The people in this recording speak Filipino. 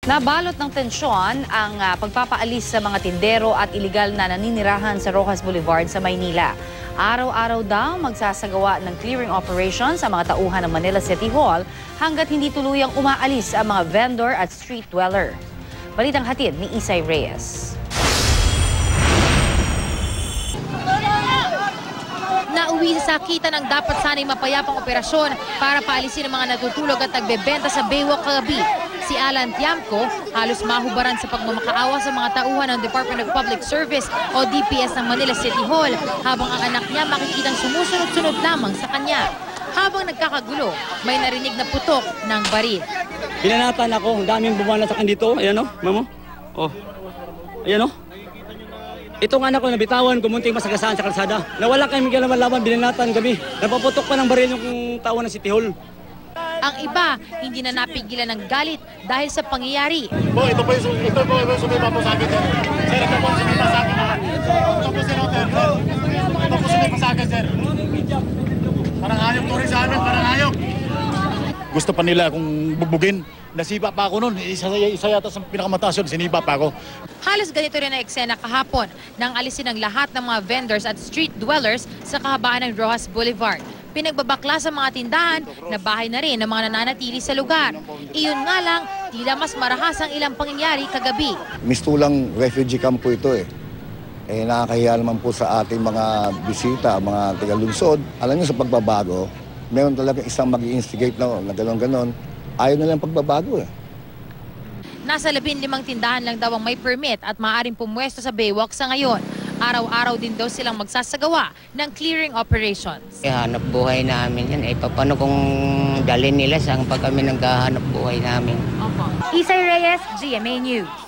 Nabalot ng tensyon ang pagpapaalis sa mga tindero at iligal na naninirahan sa Rojas Boulevard sa Maynila. Araw-araw daw magsasagawa ng clearing operation sa mga tauhan ng Manila City Hall hanggat hindi tuluyang umaalis ang mga vendor at street dweller. Balitang hatid ni Isay Reyes. Nauwi sa sakitan ng dapat sana'y mapayapang operasyon para paalisin ang mga natutulog at nagbebenta sa Baywalk kagabi. Si Alan Tiamco halos mahubaran sa pagmamakaawa sa mga tauhan ng Department of Public Service o DPS ng Manila City Hall habang ang anak niya makikitang sumusunod-sunod lamang sa kanya. Habang nagkakagulo, may narinig na putok ng baril. Binanatan ako, ang daming bumana sa akin dito. Ayan o, mamo. Oh. Ayan o. Itong anak ko nabitawan, kumunting masagasaan sa kalsada. Nawala kami laban, binanatan kami. Napaputok pa ng baril yung tao ng City Hall. Ang iba, hindi na napigilan ng galit dahil sa pangyayari. Ito po yung sumipa po sa akin. Sir, ito po yung sumipa sa akin. Ito po sumipa sa akin, sir. Parang hayop to rin sa amin, parang hayop. Gusto pa nila akong bugbugin. Nasiba pa ako noon. Isa yata sa pinakamataas yun, siniba pa ako. Halos ganito rin ang eksena kahapon nang alisin ang lahat ng mga vendors at street dwellers sa kahabaan ng Rojas Boulevard. Pinagbabakla sa mga tindahan na bahay na rin ng mga nananatili sa lugar. Iyon nga lang, tila mas marahas ang ilang pangyayari kagabi. Mistulang refugee camp po ito eh. Nakakahiya naman po sa ating mga bisita, mga taga-lungsod. Alam niyo sa pagbabago, meron talaga isang mag-i-instigate na gano'n-gano'n. Ayaw na lang pagbabago eh. Nasa 15 tindahan lang daw ang may permit at maaaring pumwesto sa Baywalk sa ngayon. Araw-araw din daw silang magsasagawa ng clearing operations. Hanap buhay namin yan. Paano kung dalhin nila saan pa kami naghahanap buhay namin? Isay Reyes, GMA News.